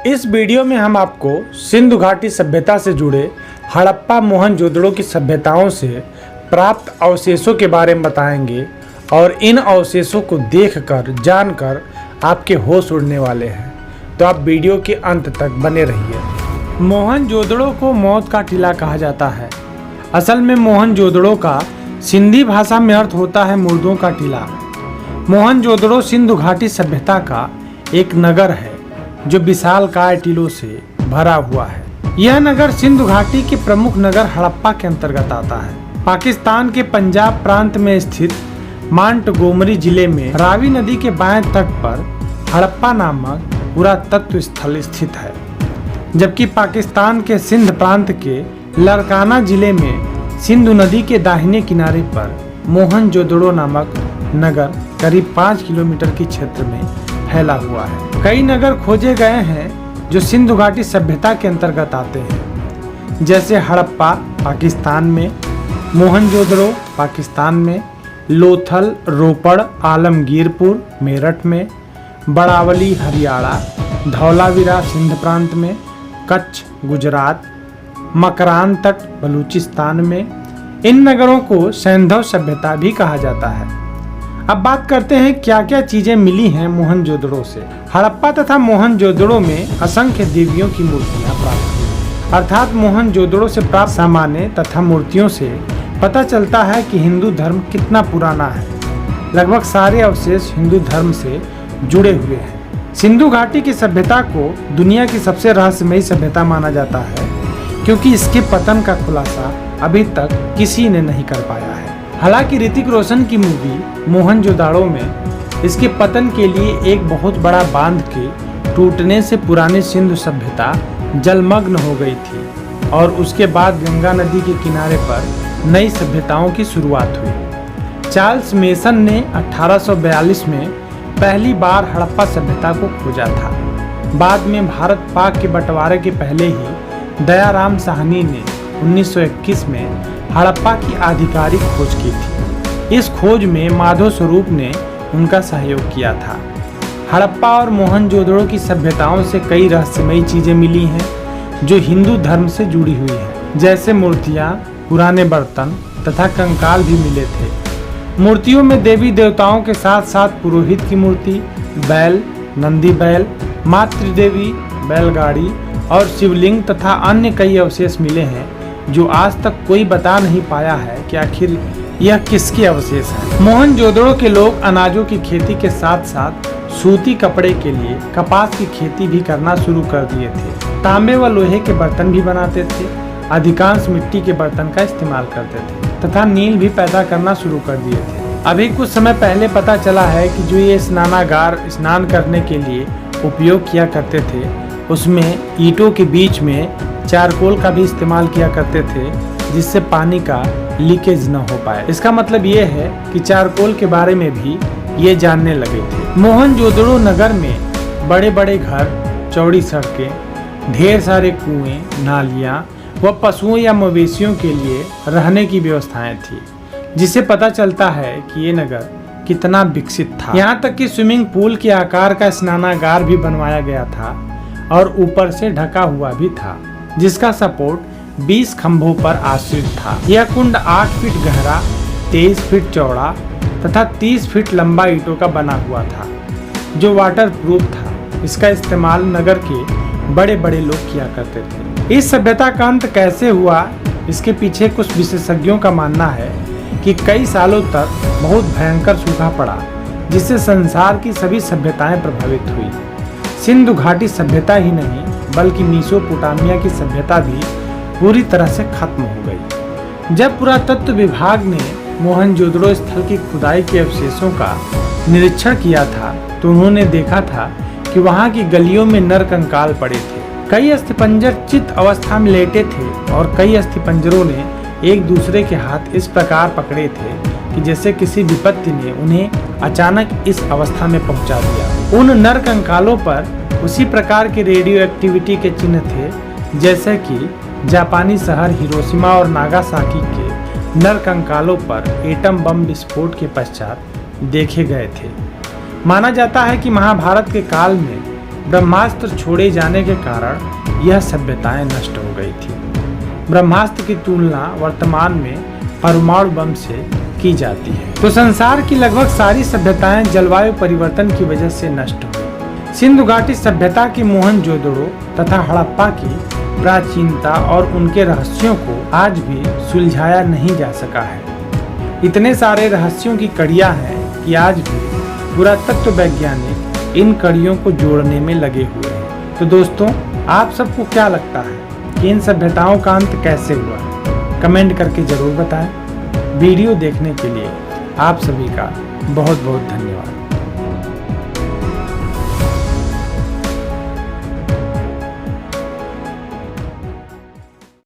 इस वीडियो में हम आपको सिंधु घाटी सभ्यता से जुड़े हड़प्पा मोहनजोदड़ो की सभ्यताओं से प्राप्त अवशेषों के बारे में बताएंगे और इन अवशेषों को देखकर जानकर आपके होश उड़ने वाले हैं। तो आप वीडियो के अंत तक बने रहिए। मोहनजोदड़ो को मौत का टीला कहा जाता है। असल में मोहनजोदड़ो का सिंधी भाषा में अर्थ होता है मुर्दों का टीला। मोहनजोदड़ो सिंधु घाटी सभ्यता का एक नगर है जो विशालकाय टीलों से भरा हुआ है। यह नगर सिंधु घाटी के प्रमुख नगर हड़प्पा के अंतर्गत आता है। पाकिस्तान के पंजाब प्रांत में स्थित मांटगोमरी जिले में रावी नदी के बाएं तट पर हड़प्पा नामक पुरातत्व स्थल स्थित है, जबकि पाकिस्तान के सिंध प्रांत के लारकाना जिले में सिंधु नदी के दाहिने किनारे पर मोहनजोदड़ो नामक नगर करीब 5 किलोमीटर के क्षेत्र में फैला हुआ है। कई नगर खोजे गए हैं जो सिंधु घाटी सभ्यता के अंतर्गत आते हैं, जैसे हड़प्पा पाकिस्तान में, मोहनजोदड़ो पाकिस्तान में, लोथल रोपड़ आलमगीरपुर मेरठ में, बड़ावली हरियाणा, धौलावीरा सिंध प्रांत में, कच्छ गुजरात, मकरान तट बलूचिस्तान में। इन नगरों को सैंधव सभ्यता भी कहा जाता है। अब बात करते हैं क्या क्या चीजें मिली हैं मोहनजोदड़ो से। हड़प्पा तथा मोहनजोदड़ो में असंख्य देवियों की मूर्तियां प्राप्त हुई। अर्थात मोहनजोदड़ो से प्राप्त सामान्य तथा मूर्तियों से पता चलता है कि हिंदू धर्म कितना पुराना है। लगभग सारे अवशेष हिंदू धर्म से जुड़े हुए हैं। सिंधु घाटी की सभ्यता को दुनिया की सबसे रहस्यमयी सभ्यता माना जाता है, क्योंकि इसके पतन का खुलासा अभी तक किसी ने नहीं कर पाया है। हालांकि ऋतिक रोशन की मूवी मोहनजोदड़ो में इसके पतन के लिए एक बहुत बड़ा बांध के टूटने से पुरानी सिंधु सभ्यता जलमग्न हो गई थी और उसके बाद गंगा नदी के किनारे पर नई सभ्यताओं की शुरुआत हुई। चार्ल्स मेसन ने 1842 में पहली बार हड़प्पा सभ्यता को खोजा था। बाद में भारत पाक के बंटवारे के पहले ही दयाराम साहनी ने 1921 में हड़प्पा की आधिकारिक खोज की थी। इस खोज में माधव स्वरूप ने उनका सहयोग किया था। हड़प्पा और मोहनजोदड़ो की सभ्यताओं से कई रहस्यमयी चीजें मिली हैं जो हिंदू धर्म से जुड़ी हुई हैं, जैसे मूर्तियां, पुराने बर्तन तथा कंकाल भी मिले थे। मूर्तियों में देवी देवताओं के साथ साथ पुरोहित की मूर्ति, बैल, नंदी बैल, मातृदेवी, बैलगाड़ी और शिवलिंग तथा अन्य कई अवशेष मिले हैं जो आज तक कोई बता नहीं पाया है कि आखिर यह किसके अवशेष हैं। मोहनजोदड़ो के लोग अनाजों की खेती के साथ साथ सूती कपड़े के लिए कपास की खेती भी करना शुरू कर दिए थे। तांबे व लोहे के बर्तन भी बनाते थे। अधिकांश मिट्टी के बर्तन का इस्तेमाल करते थे तथा नील भी पैदा करना शुरू कर दिए थे। अभी कुछ समय पहले पता चला है कि जो ये स्नानागार स्नान करने के लिए उपयोग किया करते थे, उसमें ईंटों के बीच में चारकोल का भी इस्तेमाल किया करते थे, जिससे पानी का लीकेज न हो पाए। इसका मतलब ये है कि चारकोल के बारे में भी ये जानने लगे थे। मोहनजोदड़ो नगर में बड़े बड़े घर, चौड़ी सड़कें, ढेर सारे कुएं, नालियां व पशुओं या मवेशियों के लिए रहने की व्यवस्थाएं थी, जिससे पता चलता है कि ये नगर कितना विकसित था। यहाँ तक कि स्विमिंग पूल के आकार का स्नानागार भी बनवाया गया था और ऊपर से ढका हुआ भी था, जिसका सपोर्ट 20 खंभों पर आश्रित था। यह कुंड 8 फीट गहरा, 23 फीट चौड़ा तथा 30 फीट लंबा ईंटों का बना हुआ था, जो वाटर प्रूफ था। इसका इस्तेमाल नगर के बड़े बड़े लोग किया करते थे। इस सभ्यता का अंत कैसे हुआ, इसके पीछे कुछ विशेषज्ञों का मानना है कि कई सालों तक बहुत भयंकर सूखा पड़ा, जिससे संसार की सभी सभ्यताएं प्रभावित हुई। सिंधु घाटी सभ्यता ही नहीं बल्कि मेसोपोटामिया की सभ्यता भी पूरी तरह से खत्म हो गई। जब पुरातत्व विभाग ने मोहनजोदड़ो स्थल की खुदाई के अवशेषों का निरीक्षण किया था, तो उन्होंने देखा था कि वहां की गलियों में नर कंकाल पड़े थे। कई अस्थिपंजर चित अवस्था में लेटे थे और कई अस्थिपंजरों ने एक दूसरे के हाथ इस प्रकार पकड़े थे कि जैसे किसी विपत्ति ने उन्हें अचानक इस अवस्था में पहुंचा दिया। उन नर कंकालों पर उसी प्रकार के रेडियो एक्टिविटी के चिन्ह थे जैसे कि जापानी शहर हिरोशिमा और नागासाकी के नर कंकालों पर एटम बम विस्फोट के पश्चात देखे गए थे। माना जाता है कि महाभारत के काल में ब्रह्मास्त्र छोड़े जाने के कारण यह सभ्यताएं नष्ट हो गई थी। ब्रह्मास्त्र की तुलना वर्तमान में परमाणु बम से की जाती है। तो संसार की लगभग सारी सभ्यताएं जलवायु परिवर्तन की वजह से नष्ट हुई। सिंधु घाटी सभ्यता की मोहनजोदड़ो तथा हड़प्पा की प्राचीनता और उनके रहस्यों को आज भी सुलझाया नहीं जा सका है। इतने सारे रहस्यों की कड़ियां हैं कि आज भी पुरातत्व वैज्ञानिक इन कड़ियों को जोड़ने में लगे हुए हैं। तो दोस्तों, आप सबको क्या लगता है कि इन सभ्यताओं का अंत कैसे हुआ? कमेंट करके जरूर बताएं। वीडियो देखने के लिए आप सभी का बहुत बहुत धन्यवाद।